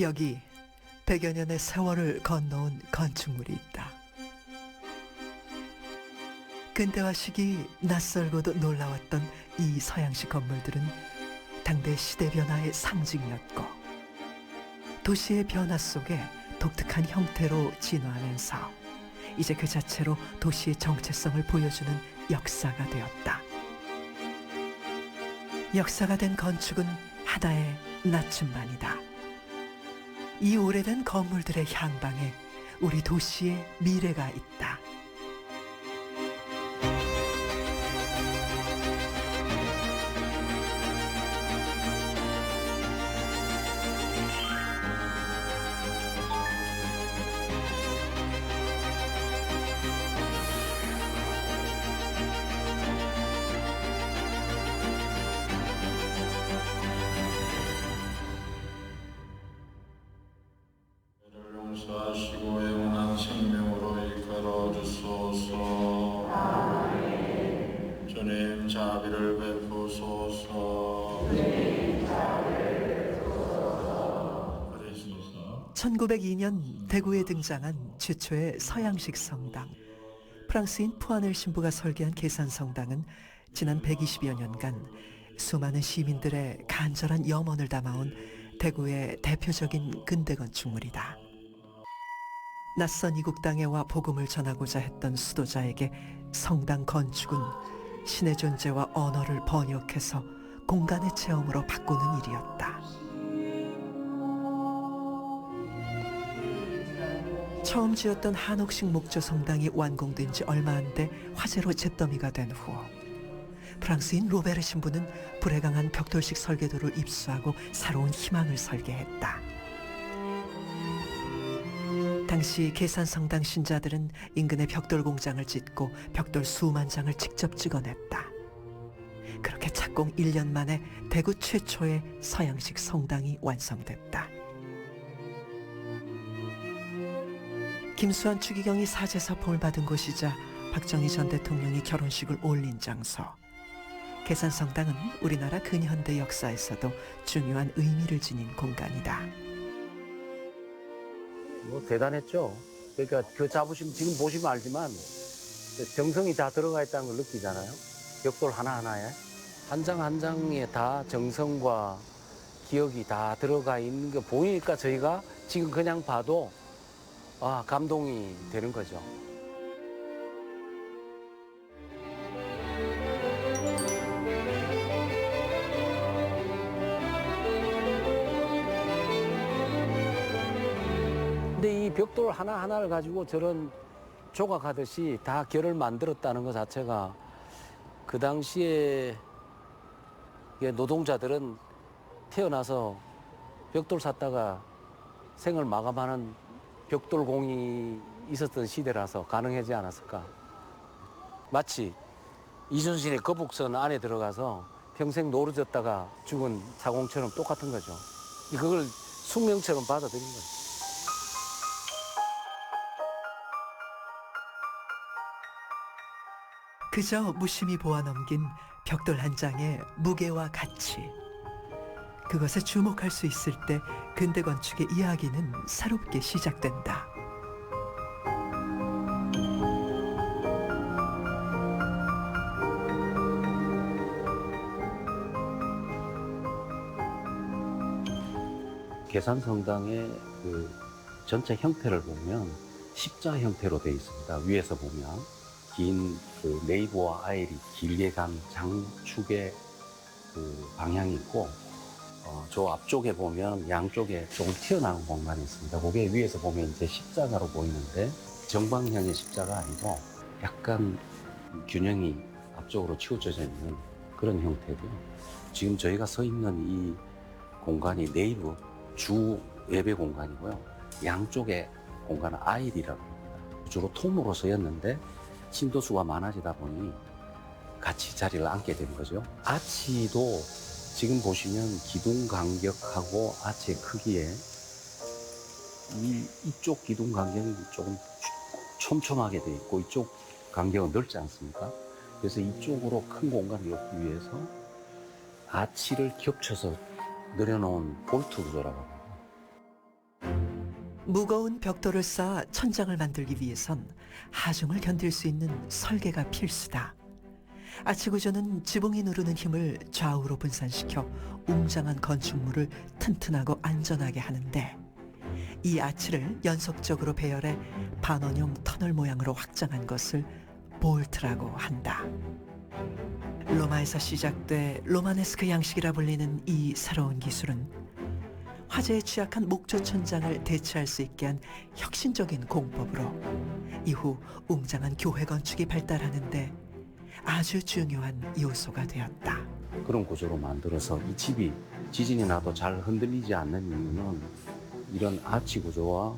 여기 100여 년의 세월을 건너온 건축물이 있다. 근대화 시기 낯설고도 놀라웠던 이 서양식 건물들은 당대 시대 변화의 상징이었고 도시의 변화 속에 독특한 형태로 진화하면서 이제 그 자체로 도시의 정체성을 보여주는 역사가 되었다. 역사가 된 건축은 하나의 나침반이다. 이 오래된 건물들의 향방에 우리 도시의 미래가 있다. 용서하시고 영원한 생명으로 이끌어 주소서. 주님 자비를 베푸소서. 1902년 대구에 등장한 최초의 서양식 성당. 프랑스인 푸아넬 신부가 설계한 계산성당은 지난 120여 년간 수많은 시민들의 간절한 염원을 담아온 대구의 대표적인 근대 건축물이다. 낯선 이국 땅에 와 복음을 전하고자 했던 수도자에게 성당 건축은 신의 존재와 언어를 번역해서 공간의 체험으로 바꾸는 일이었다. 처음 지었던 한옥식 목조 성당이 완공된 지 얼마 안 돼 화재로 잿더미가 된 후 프랑스인 로베르 신부는 불에 강한 벽돌식 설계도를 입수하고 새로운 희망을 설계했다. 당시 계산성당 신자들은 인근에 벽돌 공장을 짓고 벽돌 수만 장을 직접 찍어냈다. 그렇게 착공 1년 만에 대구 최초의 서양식 성당이 완성됐다. 김수환 추기경이 사제사품을 받은 곳이자 박정희 전 대통령이 결혼식을 올린 장소. 계산성당은 우리나라 근현대 역사에서도 중요한 의미를 지닌 공간이다. 뭐 대단했죠. 그러니까 그 자부심 지금 보시면 알지만 정성이 다 들어가 있다는 걸 느끼잖아요. 벽돌 하나하나에 한 장 한 장에 다 정성과 기억이 다 들어가 있는 거 보이니까 저희가 지금 그냥 봐도 감동이 되는 거죠. 근데 이 벽돌 하나하나를 가지고 저런 조각하듯이 다 결을 만들었다는 것 자체가 그 당시에 노동자들은 태어나서 벽돌 샀다가 생을 마감하는 벽돌공이 있었던 시대라서 가능하지 않았을까. 마치 이순신의 거북선 안에 들어가서 평생 노르졌다가 죽은 사공처럼 똑같은 거죠. 그걸 숙명처럼 받아들인 거죠. 그저 무심히 보아넘긴 벽돌 한 장의 무게와 가치. 그것에 주목할 수 있을 때 근대 건축의 이야기는 새롭게 시작된다. 계산성당의 그 전체 형태를 보면 십자 형태로 되어 있습니다. 위에서 보면 긴 그 네이버와 아일이 길게 간 장축의 그 방향이 있고 저 앞쪽에 보면 양쪽에 조금 튀어나온 공간이 있습니다. 그게 위에서 보면 이제 십자가로 보이는데 정방향의 십자가 아니고 약간 균형이 앞쪽으로 치우쳐져 있는 그런 형태고요. 지금 저희가 서 있는 이 공간이 네이버 주 예배 공간이고요. 양쪽에 공간은 아일이라고 합니다. 주로 톰으로 쓰였는데 신도수가 많아지다 보니 같이 자리를 앉게 된 거죠. 아치도 지금 보시면 기둥 간격하고 아치의 크기에 이쪽 기둥 간격이 조금 촘촘하게 돼 있고 이쪽 간격은 넓지 않습니까? 그래서 이쪽으로 큰 공간을 넣기 위해서 아치를 겹쳐서 늘여놓은 볼트 구조라고 합니다. 무거운 벽돌을 쌓아 천장을 만들기 위해선 하중을 견딜 수 있는 설계가 필수다. 아치구조는 지붕이 누르는 힘을 좌우로 분산시켜 웅장한 건축물을 튼튼하고 안전하게 하는데, 이 아치를 연속적으로 배열해 반원형 터널 모양으로 확장한 것을 볼트라고 한다. 로마에서 시작돼 로마네스크 양식이라 불리는 이 새로운 기술은 화재에 취약한 목조 천장을 대체할 수 있게 한 혁신적인 공법으로 이후 웅장한 교회 건축이 발달하는데 아주 중요한 요소가 되었다. 그런 구조로 만들어서 이 집이 지진이 나도 잘 흔들리지 않는 이유는 이런 아치 구조와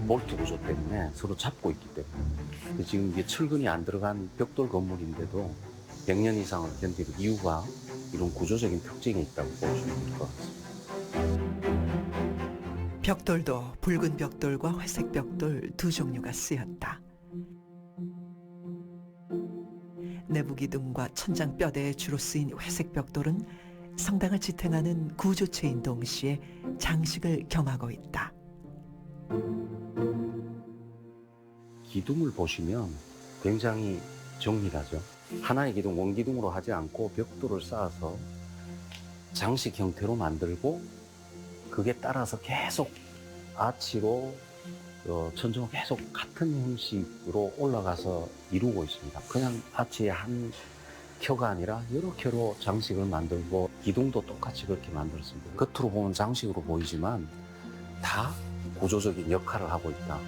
볼트 구조 때문에 서로 잡고 있기 때문에. 지금 이게 철근이 안 들어간 벽돌 건물인데도 100년 이상을 견딜 이유가 이런 구조적인 특징이 있다고 보시면 될 것 같습니다. 벽돌도 붉은 벽돌과 회색 벽돌 두 종류가 쓰였다. 내부 기둥과 천장 뼈대에 주로 쓰인 회색 벽돌은 성당을 지탱하는 구조체인 동시에 장식을 겸하고 있다. 기둥을 보시면 굉장히 정밀하죠. 하나의 기둥, 원기둥으로 하지 않고 벽돌을 쌓아서 장식 형태로 만들고 그게 따라서 계속 아치로 천정을 계속 같은 형식으로 올라가서 이루고 있습니다. 그냥 아치의 한 켜가 아니라 여러 켜로 장식을 만들고 기둥도 똑같이 그렇게 만들었습니다. 겉으로 보면 장식으로 보이지만 다 구조적인 역할을 하고 있다.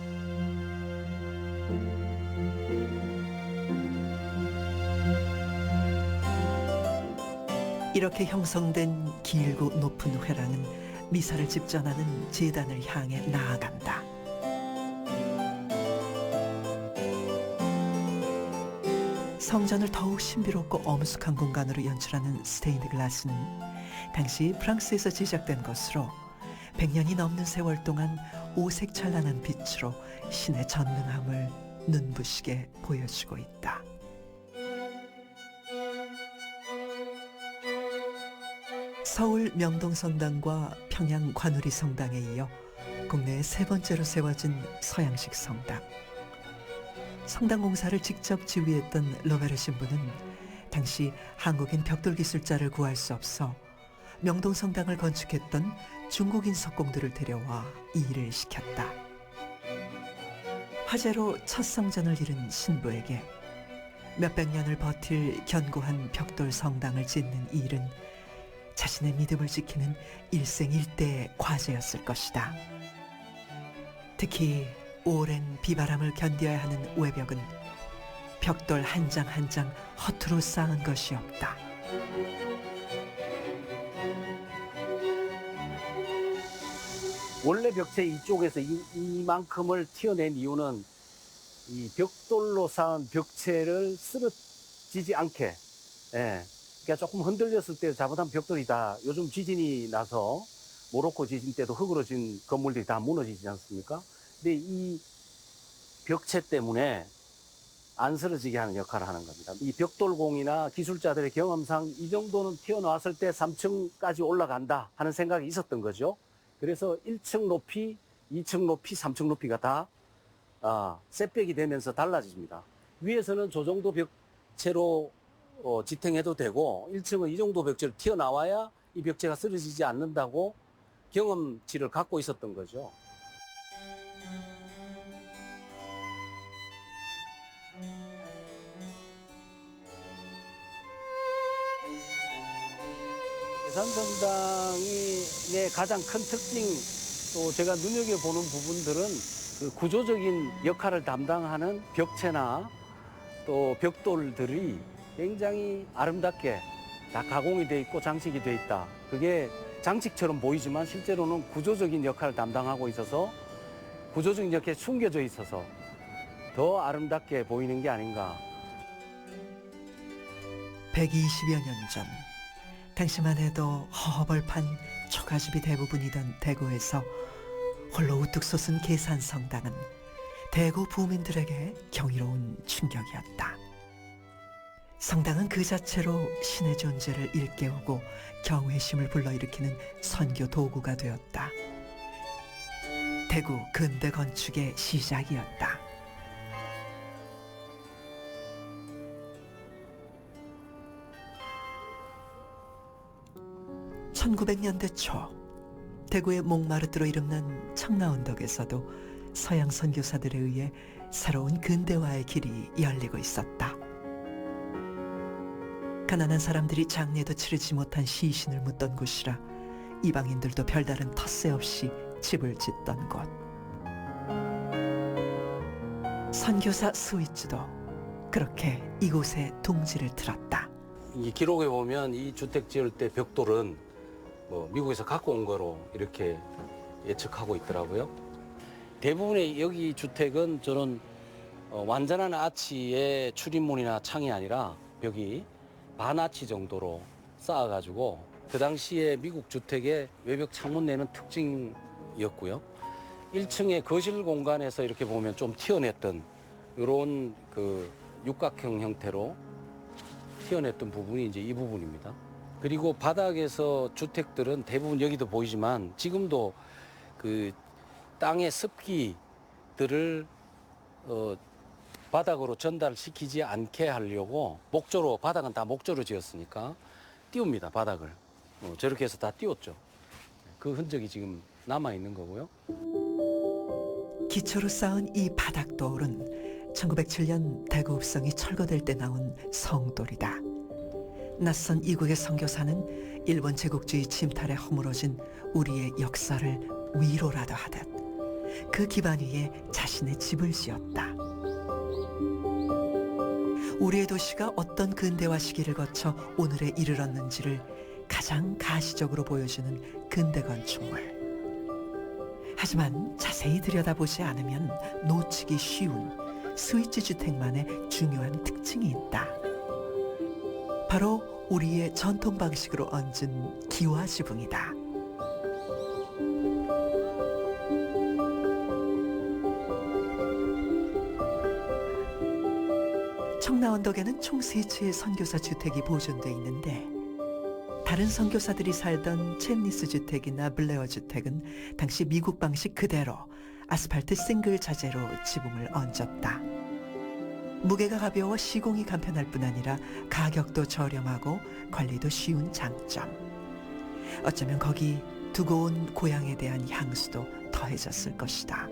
이렇게 형성된 길고 높은 회랑은 미사를 집전하는 제단을 향해 나아간다. 성전을 더욱 신비롭고 엄숙한 공간으로 연출하는 스테인드 글라스는 당시 프랑스에서 제작된 것으로 100년이 넘는 세월 동안 오색 찬란한 빛으로 신의 전능함을 눈부시게 보여주고 있다. 서울 명동성당과 평양 관우리 성당에 이어 국내에 세 번째로 세워진 서양식 성당. 성당 공사를 직접 지휘했던 로베르 신부는 당시 한국인 벽돌 기술자를 구할 수 없어 명동성당을 건축했던 중국인 석공들을 데려와 이 일을 시켰다. 화재로 첫 성전을 잃은 신부에게 몇백 년을 버틸 견고한 벽돌 성당을 짓는 이 일은 자신의 믿음을 지키는 일생일대의 과제였을 것이다. 특히 오랜 비바람을 견뎌야 하는 외벽은 벽돌 한 장 한 장 허투루 쌓은 것이 없다. 원래 벽체 이쪽에서 이만큼을 튀어낸 이유는 이 벽돌로 쌓은 벽체를 쓰러지지 않게, 예. 그러니까 조금 흔들렸을 때 잘못한 벽돌이다. 요즘 지진이 나서 모로코 지진 때도 흙으로 진 건물들이 다 무너지지 않습니까? 근데 이 벽체 때문에 안 쓰러지게 하는 역할을 하는 겁니다. 이 벽돌공이나 기술자들의 경험상 이 정도는 튀어나왔을 때 3층까지 올라간다 하는 생각이 있었던 거죠. 그래서 1층 높이, 2층 높이, 3층 높이가 다 셋백이 되면서 달라집니다. 위에서는 저 정도 벽체로 지탱해도 되고 1층은 이 정도 벽체로 튀어나와야 이 벽체가 쓰러지지 않는다고 경험치를 갖고 있었던 거죠. 계산성당의 가장 큰 특징, 또 제가 눈여겨보는 부분들은 그 구조적인 역할을 담당하는 벽체나 또 벽돌들이 굉장히 아름답게 다 가공이 돼 있고 장식이 돼 있다. 그게 장식처럼 보이지만 실제로는 구조적인 역할을 담당하고 있어서 구조적인 역할에 숨겨져 있어서 더 아름답게 보이는 게 아닌가. 120여 년 전, 당시만 해도 허허벌판 초가집이 대부분이던 대구에서 홀로 우뚝 솟은 계산성당은 대구 부민들에게 경이로운 충격이었다. 성당은 그 자체로 신의 존재를 일깨우고 경외심을 불러일으키는 선교 도구가 되었다. 대구 근대 건축의 시작이었다. 1900년대 초 대구의 몽마르트로 이름난 청라언덕에서도 서양 선교사들에 의해 새로운 근대화의 길이 열리고 있었다. 가난한 사람들이 장례도 치르지 못한 시신을 묻던 곳이라 이방인들도 별다른 텃세 없이 집을 짓던 곳. 선교사 스위츠도 그렇게 이곳에 둥지를 틀었다. 이 기록에 보면 이 주택 지을 때 벽돌은 미국에서 갖고 온 거로 이렇게 예측하고 있더라고요. 대부분의 여기 주택은 저는 완전한 아치의 출입문이나 창이 아니라 벽이 반아치 정도로 쌓아가지고 그 당시에 미국 주택의 외벽 창문 내는 특징이었고요. 1층의 거실 공간에서 이렇게 보면 좀 튀어냈던 이런 그 육각형 형태로 튀어냈던 부분이 이제 이 부분입니다. 그리고 바닥에서 주택들은 대부분 여기도 보이지만 지금도 그 땅의 습기들을 바닥으로 전달시키지 않게 하려고 목조로, 바닥은 다 목조로 지었으니까 띄웁니다, 바닥을. 저렇게 해서 다 띄웠죠. 그 흔적이 지금 남아있는 거고요. 기초로 쌓은 이 바닥돌은 1907년 대구 읍성이 철거될 때 나온 성돌이다. 낯선 이국의 선교사는 일본 제국주의 침탈에 허물어진 우리의 역사를 위로라도 하듯 그 기반 위에 자신의 집을 지었다. 우리의 도시가 어떤 근대화 시기를 거쳐 오늘에 이르렀는지를 가장 가시적으로 보여주는 근대 건축물. 하지만 자세히 들여다보지 않으면 놓치기 쉬운 스위치 주택만의 중요한 특징이 있다. 바로 우리의 전통 방식으로 얹은 기와 지붕이다. 청라언덕에는 총 3채의 선교사 주택이 보존돼 있는데 다른 선교사들이 살던 챔니스 주택이나 블레어 주택은 당시 미국 방식 그대로 아스팔트 싱글 자재로 지붕을 얹었다. 무게가 가벼워 시공이 간편할 뿐 아니라 가격도 저렴하고 관리도 쉬운 장점. 어쩌면 거기 두고 온 고향에 대한 향수도 더해졌을 것이다.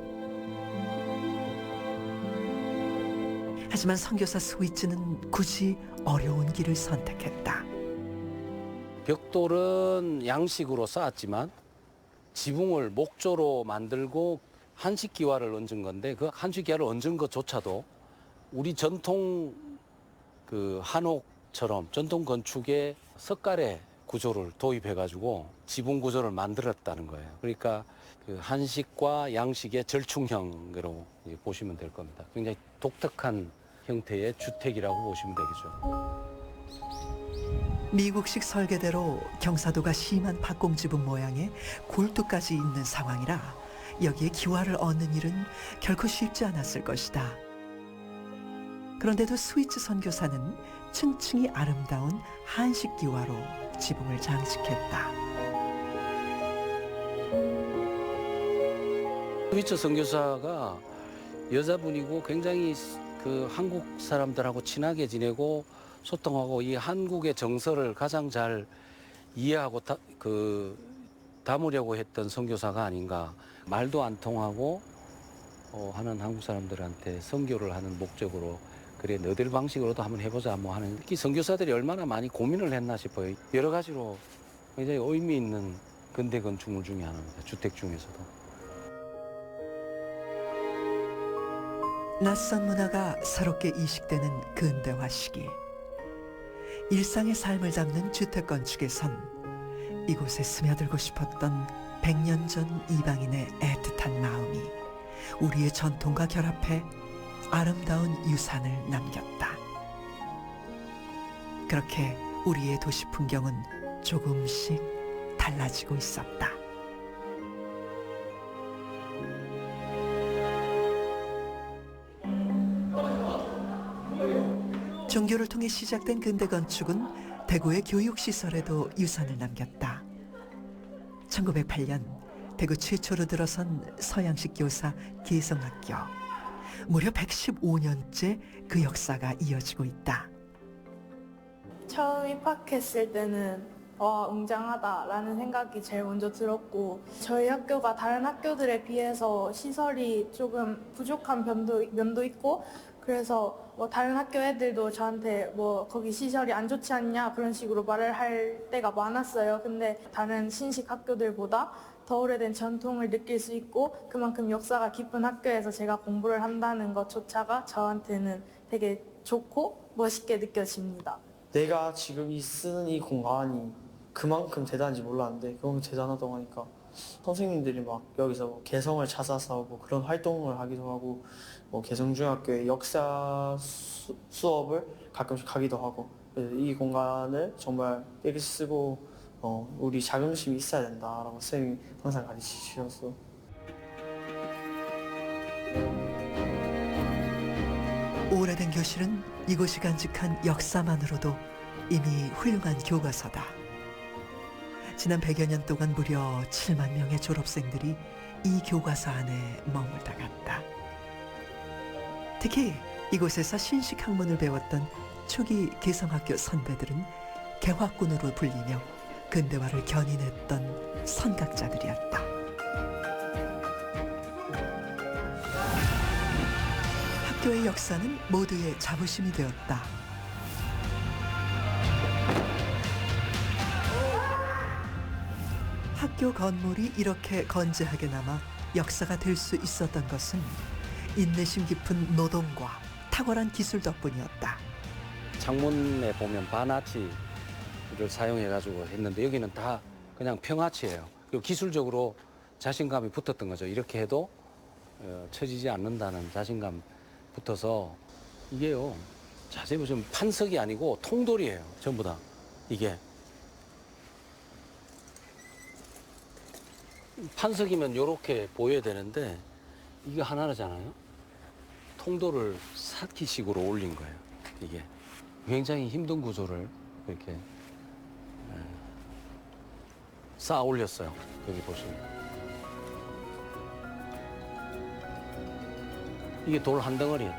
하지만 선교사 스위츠는 굳이 어려운 길을 선택했다. 벽돌은 양식으로 쌓았지만 지붕을 목조로 만들고 한식기와를 얹은 건데 그 한식기와를 얹은 것조차도 우리 전통 그 한옥처럼 전통 건축의 석가래 구조를 도입해가지고 지붕 구조를 만들었다는 거예요. 그러니까 그 한식과 양식의 절충형으로 보시면 될 겁니다. 굉장히 독특한 형태의 주택이라고 보시면 되겠죠. 미국식 설계대로 경사도가 심한 박공지붕 모양의 골두까지 있는 상황이라 여기에 기와를 얻는 일은 결코 쉽지 않았을 것이다. 그런데도 스위츠 선교사는 층층이 아름다운 한식 기와로 지붕을 장식했다. 스위츠 선교사가 여자분이고 굉장히 그 한국 사람들하고 친하게 지내고 소통하고 이 한국의 정서를 가장 잘 이해하고 담으려고 했던 선교사가 아닌가. 말도 안 통하고 하는 한국 사람들한테 선교를 하는 목적으로 그래 너들 방식으로도 한번 해보자 뭐 하는 특히 선교사들이 얼마나 많이 고민을 했나 싶어요. 여러 가지로 굉장히 의미 있는 근대 건축물 중에 하나입니다. 주택 중에서도. 낯선 문화가 새롭게 이식되는 근대화 시기. 일상의 삶을 담는 주택 건축에선 이곳에 스며들고 싶었던 100년 전 이방인의 애틋한 마음이 우리의 전통과 결합해 아름다운 유산을 남겼다. 그렇게 우리의 도시 풍경은 조금씩 달라지고 있었다. 종교를 통해 시작된 근대 건축은 대구의 교육시설에도 유산을 남겼다. 1908년 대구 최초로 들어선 서양식 교사 개성학교. 무려 115년째 그 역사가 이어지고 있다. 처음 입학했을 때는 와, 웅장하다라는 생각이 제일 먼저 들었고, 저희 학교가 다른 학교들에 비해서 시설이 조금 부족한 면도 있고, 그래서 뭐 다른 학교 애들도 저한테 뭐 거기 시설이 안 좋지 않냐 그런 식으로 말을 할 때가 많았어요. 근데 다른 신식 학교들보다 더 오래된 전통을 느낄 수 있고 그만큼 역사가 깊은 학교에서 제가 공부를 한다는 것조차가 저한테는 되게 좋고 멋있게 느껴집니다. 내가 지금 쓰는 이 공간이 그만큼 대단한지 몰랐는데 그만큼 대단하다고 하니까 선생님들이 막 여기서 뭐 개성을 찾아서 뭐 그런 활동을 하기도 하고 뭐 개성중학교의 역사 수업을 가끔씩 하기도 하고, 그래서 이 공간을 정말 깨끗이 쓰고 우리 자긍심이 있어야 된다라고 선생님이 항상 가르치셨어. 오래된 교실은 이곳이 간직한 역사만으로도 이미 훌륭한 교과서다. 지난 100여 년 동안 무려 7만 명의 졸업생들이 이 교과서 안에 머물다 갔다. 특히 이곳에서 신식 학문을 배웠던 초기 개성학교 선배들은 개화꾼으로 불리며 근대화를 견인했던 선각자들이었다. 학교의 역사는 모두의 자부심이 되었다. 학교 건물이 이렇게 건재하게 남아 역사가 될 수 있었던 것은 인내심 깊은 노동과 탁월한 기술 덕분이었다. 창문에 보면 반아치를 사용해가지고 했는데 여기는 다 그냥 평아치예요. 그리고 기술적으로 자신감이 붙었던 거죠. 이렇게 해도 처지지 않는다는 자신감 붙어서 이게요. 자세히 보시면 판석이 아니고 통돌이에요. 전부 다 이게. 판석이면 이렇게 보여야 되는데 이게 하나잖아요. 통돌을 사키식으로 올린 거예요. 이게 굉장히 힘든 구조를 이렇게 쌓아 올렸어요. 여기 보시면 이게 돌 한 덩어리예요.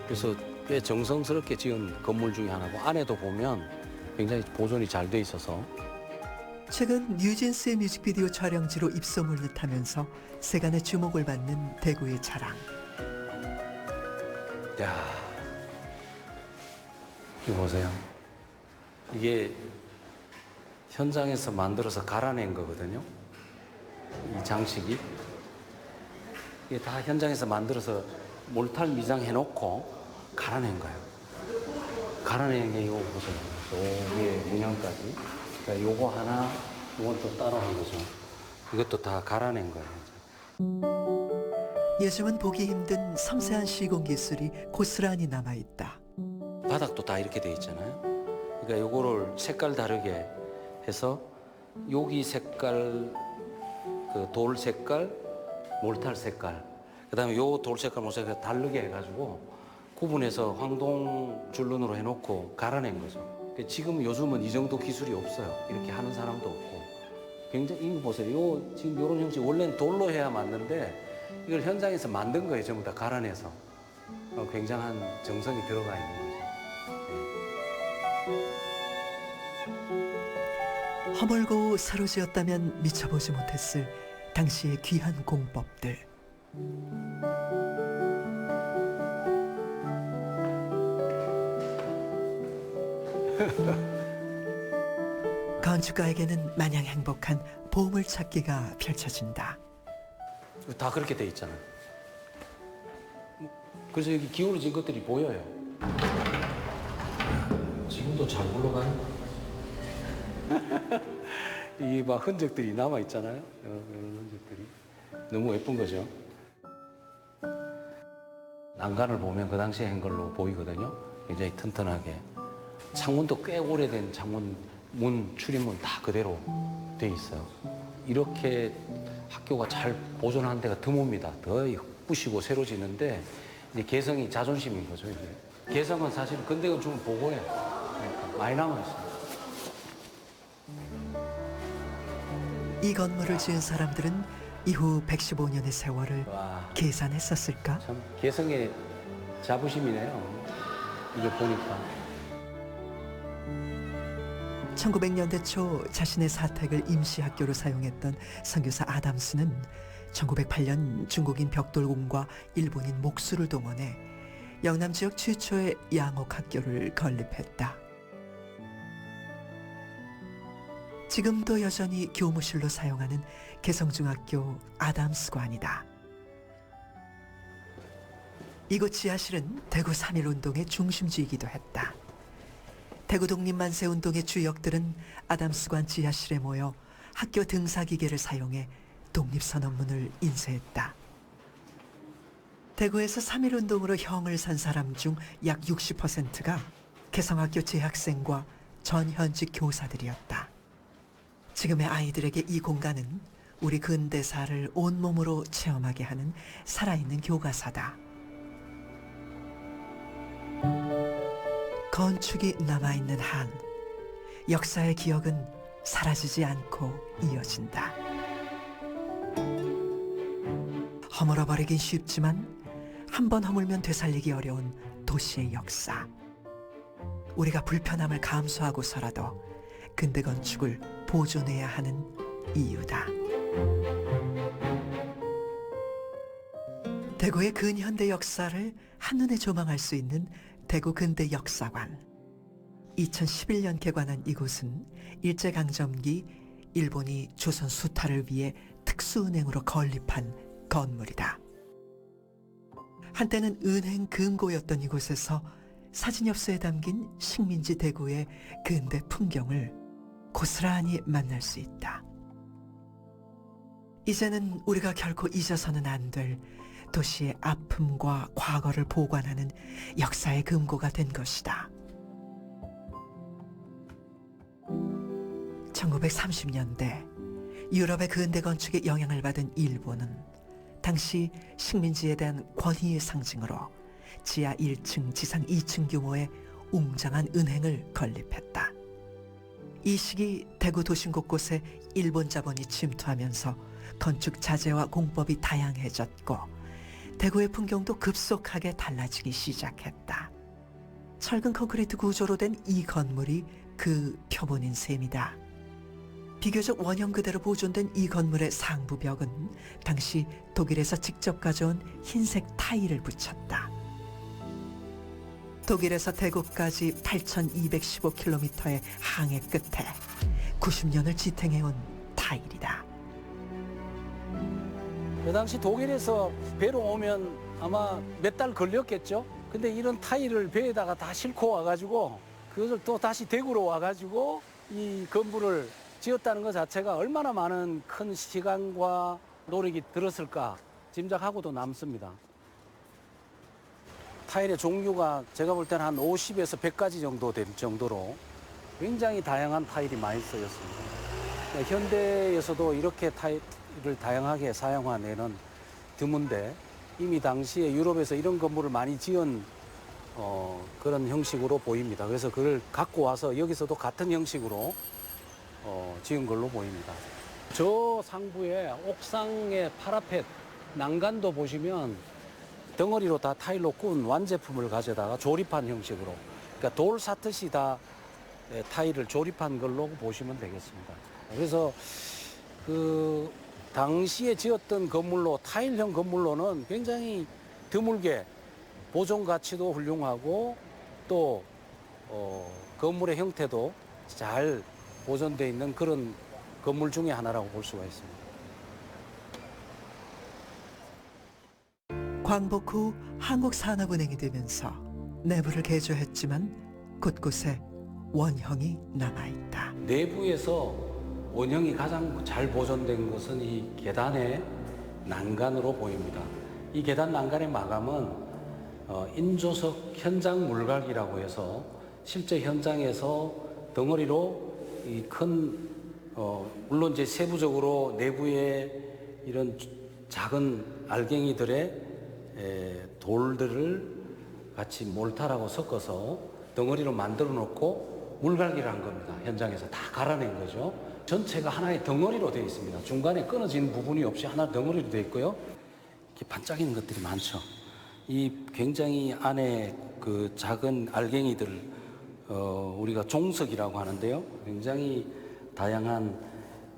그래서 꽤 정성스럽게 지은 건물 중에 하나고 안에도 보면 굉장히 보존이 잘 돼 있어서 최근 뉴진스의 뮤직비디오 촬영지로 입소문을 타면서 세간의 주목을 받는 대구의 자랑. 야, 이거 보세요. 이게 현장에서 만들어서 갈아낸 거거든요. 이 장식이. 이게 다 현장에서 만들어서 몰탈 미장해놓고 갈아낸 거예요. 갈아낸 게 이거 보세요. 저 위에 문양까지. 그러니까 요거 하나, 이건 또 따로 한 거죠. 이것도 다 갈아낸 거예요. 요즘은 보기 힘든 섬세한 시공 기술이 고스란히 남아있다. 바닥도 다 이렇게 돼 있잖아요. 그러니까 요거를 색깔 다르게 해서 여기 색깔, 그 돌 색깔, 몰탈 색깔, 그다음에 요 돌 색깔, 몰탈 색깔 다르게 해가지고 구분해서 황동 줄눈으로 해놓고 갈아낸 거죠. 지금 요즘은 이 정도 기술이 없어요. 이렇게 하는 사람도 없고. 굉장히 이거 보세요. 요 지금 요런 형식 원래는 돌로 해야 맞는데 이걸 현장에서 만든 거예요. 전부 다 갈아내서. 굉장한 정성이 들어가 있는 거죠. 허물고 사로지었다면 미쳐보지 못했을 당시의 귀한 공법들. 건축가에게는 마냥 행복한 보물찾기가 펼쳐진다. 다 그렇게 돼 있잖아요. 그래서 여기 기울어진 것들이 보여요. 지금도 잘 굴러가요. 이게 막 흔적들이 남아 있잖아요. 이런 흔적들이 너무 예쁜 거죠. 난간을 보면 그 당시에 한 걸로 보이거든요. 굉장히 튼튼하게. 창문도 꽤 오래된 창문, 문, 출입문 다 그대로 돼 있어요. 이렇게 학교가 잘 보존한 데가 드뭅니다. 더 부시고 새로 짓는데 이제 개성이 자존심인 거죠. 이게. 개성은 사실 근대건축은 보고해요. 그러니까 많이 남아있어요. 이 건물을 지은 사람들은 이후 115년의 세월을 와, 계산했었을까? 참 개성의 자부심이네요. 이게 보니까. 1900년대 초 자신의 사택을 임시학교로 사용했던 선교사 아담스는 1908년 중국인 벽돌공과 일본인 목수를 동원해 영남 지역 최초의 양옥학교를 건립했다. 지금도 여전히 교무실로 사용하는 개성중학교 아담스관이다. 이곳 지하실은 대구 3.1운동의 중심지이기도 했다. 대구 독립만세운동의 주역들은 아담스관 지하실에 모여 학교 등사기계를 사용해 독립선언문을 인쇄했다. 대구에서 3.1운동으로 형을 산 사람 중 약 60%가 개성학교 재학생과 전현직 교사들이었다. 지금의 아이들에게 이 공간은 우리 근대사를 온몸으로 체험하게 하는 살아있는 교과서다. 건축이 남아있는 한, 역사의 기억은 사라지지 않고 이어진다. 허물어버리긴 쉽지만 한 번 허물면 되살리기 어려운 도시의 역사. 우리가 불편함을 감수하고서라도 근대 건축을 보존해야 하는 이유다. 대구의 근현대 역사를 한눈에 조망할 수 있는 대구 근대 역사관. 2011년 개관한 이곳은 일제강점기 일본이 조선 수탈을 위해 특수은행으로 건립한 건물이다. 한때는 은행 금고였던 이곳에서 사진엽서에 담긴 식민지 대구의 근대 풍경을 고스란히 만날 수 있다. 이제는 우리가 결코 잊어서는 안 될 도시의 아픔과 과거를 보관하는 역사의 금고가 된 것이다. 1930년대 유럽의 근대 건축에 영향을 받은 일본은 당시 식민지에 대한 권위의 상징으로 지하 1층, 지상 2층 규모의 웅장한 은행을 건립했다. 이 시기 대구 도심 곳곳에 일본 자본이 침투하면서 건축 자재와 공법이 다양해졌고 대구의 풍경도 급속하게 달라지기 시작했다. 철근 콘크리트 구조로 된 이 건물이 그 표본인 셈이다. 비교적 원형 그대로 보존된 이 건물의 상부벽은 당시 독일에서 직접 가져온 흰색 타일을 붙였다. 독일에서 대구까지 8,215km의 항해 끝에 90년을 지탱해온 타일이다. 그 당시 독일에서 배로 오면 아마 몇 달 걸렸겠죠. 근데 이런 타일을 배에다가 다 싣고 와가지고 그것을 또 다시 대구로 와가지고 이 건물을 지었다는 것 자체가 얼마나 많은 큰 시간과 노력이 들었을까 짐작하고도 남습니다. 타일의 종류가 제가 볼 때는 한 50에서 100가지 정도 될 정도로 굉장히 다양한 타일이 많이 쓰였습니다. 현대에서도 이렇게 타일을 다양하게 사용한 애는 드문데 이미 당시에 유럽에서 이런 건물을 많이 지은 그런 형식으로 보입니다. 그래서 그걸 갖고 와서 여기서도 같은 형식으로 지은 걸로 보입니다. 저 상부에 옥상의 파라펫 난간도 보시면 덩어리로 다 타일로 꾸은 완제품을 가져다가 조립한 형식으로, 그러니까 돌 사듯이 다 타일을 조립한 걸로 보시면 되겠습니다. 그래서 그 당시에 지었던 건물로, 타일형 건물로는 굉장히 드물게 보존 가치도 훌륭하고 또 건물의 형태도 잘 보존되어 있는 그런 건물 중에 하나라고 볼 수가 있습니다. 광복 후 한국산업은행이 되면서 내부를 개조했지만 곳곳에 원형이 남아있다. 내부에서 원형이 가장 잘 보존된 것은 이 계단의 난간으로 보입니다. 이 계단 난간의 마감은 인조석 현장 물갈기라고 해서 실제 현장에서 덩어리로 이 큰 물론 이제 세부적으로 내부에 이런 작은 알갱이들의 돌들을 같이 몰타라고 섞어서 덩어리로 만들어 놓고 물갈기를 한 겁니다. 현장에서 다 갈아낸 거죠. 전체가 하나의 덩어리로 되어 있습니다. 중간에 끊어진 부분이 없이 하나 덩어리로 되어 있고요. 이렇게 반짝이는 것들이 많죠. 이 굉장히 안에 그 작은 알갱이들, 우리가 종석이라고 하는데요. 굉장히 다양한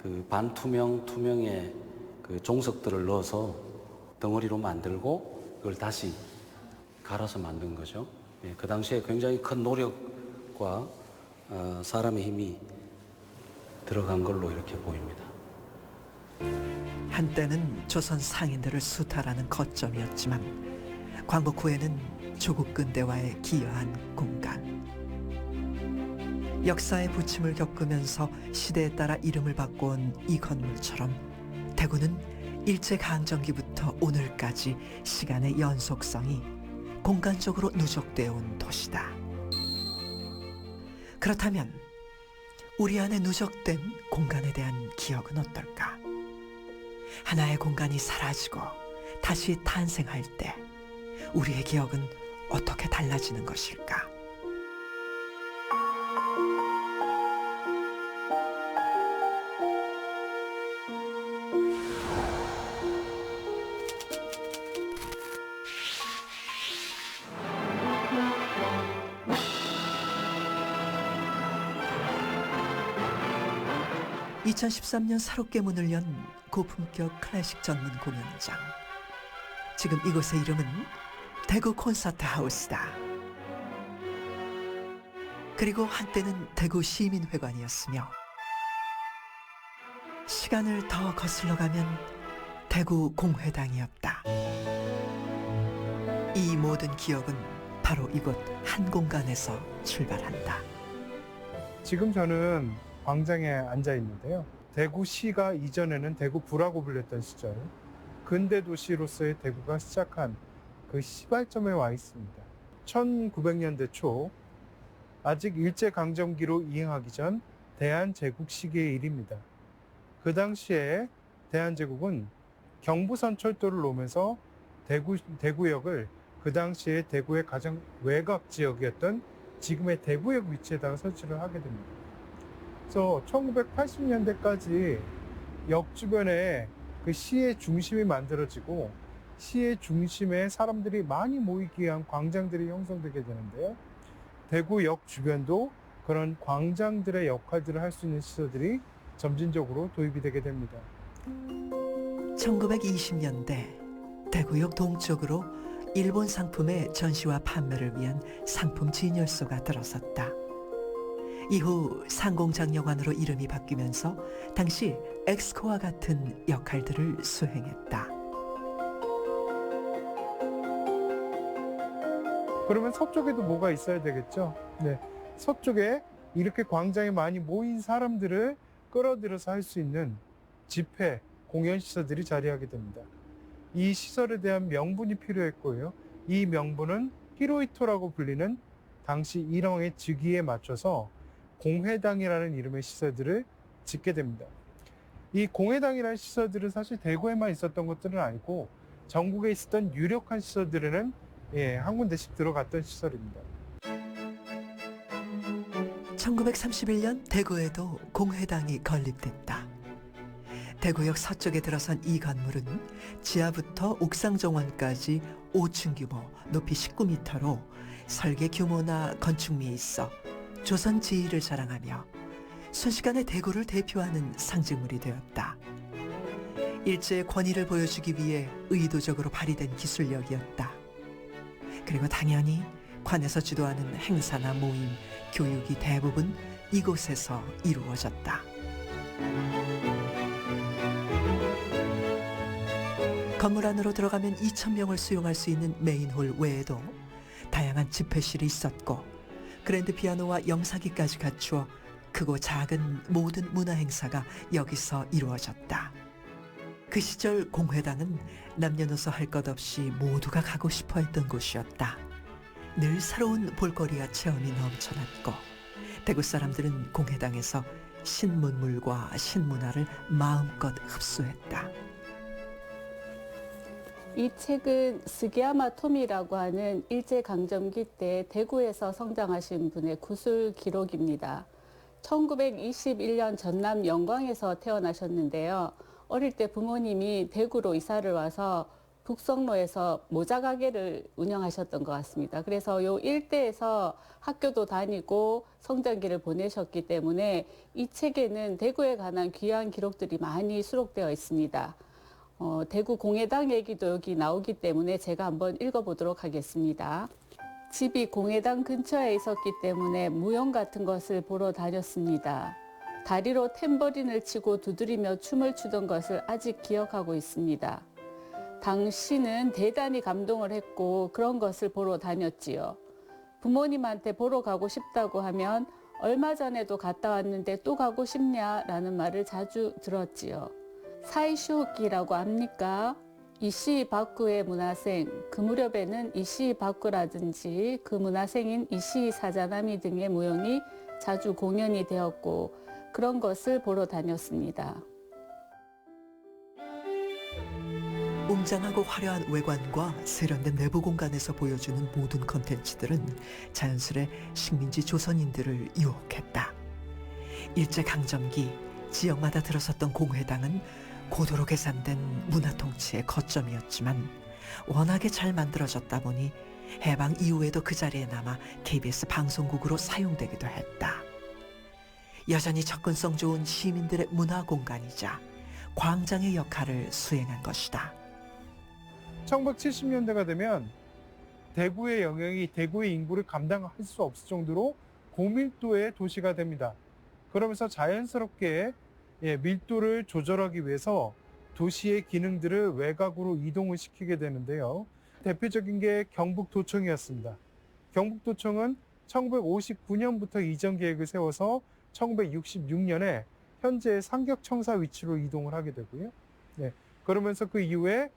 그 반투명, 투명의 그 종석들을 넣어서 덩어리로 만들고 그걸 다시 갈아서 만든 거죠. 예, 그 당시에 굉장히 큰 노력과 사람의 힘이 들어간 걸로 이렇게 보입니다. 한때는 조선 상인들을 수탈하는 거점이었지만 광복 후에는 조국 근대화에 기여한 공간. 역사의 부침을 겪으면서 시대에 따라 이름을 바꿔온 이 건물처럼 대구는 일제강점기부터 오늘까지 시간의 연속성이 공간적으로 누적되어 온 도시다. 그렇다면 우리 안에 누적된 공간에 대한 기억은 어떨까? 하나의 공간이 사라지고 다시 탄생할 때 우리의 기억은 어떻게 달라지는 것일까? (2013년) 새롭게 문을 연 고품격 클래식 전문 공연장. 지금 이곳의 이름은 대구 콘서트 하우스다. 그리고 한때는 대구 시민회관이었으며 시간을 더 거슬러 가면 대구 공회당이었다. 이 모든 기억은 바로 이곳 한 공간에서 출발한다. 지금 저는 광장에 앉아 있는데요. 대구시가 이전에는 대구부라고 불렸던 시절, 근대 도시로서의 대구가 시작한 그 시발점에 와 있습니다. 1900년대 초, 아직 일제강점기로 이행하기 전 대한제국 시기의 일입니다. 그 당시에 대한제국은 경부선 철도를 놓으면서 대구역을 그 당시에 대구의 가장 외곽 지역이었던 지금의 대구역 위치에다가 설치를 하게 됩니다. 그래서 1980년대까지 역 주변에 그 시의 중심이 만들어지고 시의 중심에 사람들이 많이 모이기 위한 광장들이 형성되게 되는데요. 대구역 주변도 그런 광장들의 역할들을 할 수 있는 시설들이 점진적으로 도입이 되게 됩니다. 1920년대 대구역 동쪽으로 일본 상품의 전시와 판매를 위한 상품 진열소가 들어섰다. 이후 상공장려관으로 이름이 바뀌면서 당시 엑스코와 같은 역할들을 수행했다. 그러면 서쪽에도 뭐가 있어야 되겠죠? 네, 서쪽에 이렇게 광장에 많이 모인 사람들을 끌어들여서 할 수 있는 집회, 공연 시설들이 자리하게 됩니다. 이 시설에 대한 명분이 필요했고요. 이 명분은 히로이토라고 불리는 당시 일왕의 즉위에 맞춰서 공회당이라는 이름의 시설들을 짓게 됩니다. 이 공회당이라는 시설들은 사실 대구에만 있었던 것들은 아니고 전국에 있었던 유력한 시설들에는 한 군데씩 들어갔던 시설입니다. 1931년 대구에도 공회당이 건립됐다. 대구역 서쪽에 들어선 이 건물은 지하부터 옥상 정원까지 5층 규모, 높이 19m로 설계 규모나 건축미에 있어 조선 지위를 자랑하며 순식간에 대구를 대표하는 상징물이 되었다. 일제의 권위를 보여주기 위해 의도적으로 발휘된 기술력이었다. 그리고 당연히 관에서 주도하는 행사나 모임, 교육이 대부분 이곳에서 이루어졌다. 건물 안으로 들어가면 2,000명을 수용할 수 있는 메인홀 외에도 다양한 집회실이 있었고 그랜드 피아노와 영사기까지 갖추어 크고 작은 모든 문화 행사가 여기서 이루어졌다. 그 시절 공회당은 남녀노소 할 것 없이 모두가 가고 싶어 했던 곳이었다. 늘 새로운 볼거리와 체험이 넘쳐났고 대구 사람들은 공회당에서 신문물과 신문화를 마음껏 흡수했다. 이 책은 스기야마 토미라고 하는 일제강점기 때 대구에서 성장하신 분의 구술 기록입니다. 1921년 전남 영광에서 태어나셨는데요. 어릴 때 부모님이 대구로 이사를 와서 북성로에서 모자 가게를 운영하셨던 것 같습니다. 그래서 요 일대에서 학교도 다니고 성장기를 보내셨기 때문에 이 책에는 대구에 관한 귀한 기록들이 많이 수록되어 있습니다. 대구 공회당 얘기도 여기 나오기 때문에 제가 한번 읽어보도록 하겠습니다. 집이 공회당 근처에 있었기 때문에 무용 같은 것을 보러 다녔습니다. 다리로 탬버린을 치고 두드리며 춤을 추던 것을 아직 기억하고 있습니다. 당시는 대단히 감동을 했고 그런 것을 보러 다녔지요. 부모님한테 보러 가고 싶다고 하면 얼마 전에도 갔다 왔는데 또 가고 싶냐라는 말을 자주 들었지요. 사이쇼기라고 압니까? 이시 바쿠의 문화생, 그 무렵에는 이시 바쿠라든지 그 문화생인 이시 사자나미 등의 무용이 자주 공연이 되었고 그런 것을 보러 다녔습니다. 웅장하고 화려한 외관과 세련된 내부 공간에서 보여주는 모든 컨텐츠들은 자연스레 식민지 조선인들을 유혹했다. 일제강점기 지역마다 들어섰던 공회당은 고도로 계산된 문화통치의 거점이었지만 워낙에 잘 만들어졌다 보니 해방 이후에도 그 자리에 남아 KBS 방송국으로 사용되기도 했다. 여전히 접근성 좋은 시민들의 문화 공간이자 광장의 역할을 수행한 것이다. 1970년대가 되면 대구의 영향이 대구의 인구를 감당할 수 없을 정도로 고밀도의 도시가 됩니다. 그러면서 자연스럽게 밀도를 조절하기 위해서 도시의 기능들을 외곽으로 이동을 시키게 되는데요. 대표적인 게 경북도청이었습니다. 경북도청은 1959년부터 이전 계획을 세워서 1966년에 현재의 상격청사 위치로 이동을 하게 되고요. 그러면서 그 이후에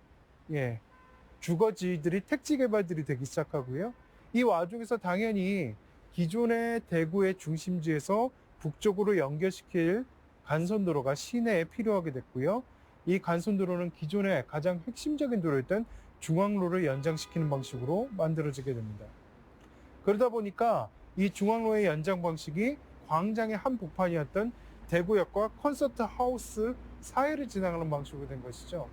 주거지들이 택지 개발들이 되기 시작하고요. 이 와중에서 당연히 기존의 대구의 중심지에서 북쪽으로 연결시킬 간선도로가 시내에 필요하게 됐고요. 이 간선도로는 기존의 가장 핵심적인 도로였던 중앙로를 연장시키는 방식으로 만들어지게 됩니다. 그러다 보니까 이 중앙로의 연장 방식이 광장의 한 복판이었던 대구역과 콘서트 하우스 사이를 지나가는 방식으로 된 것이죠.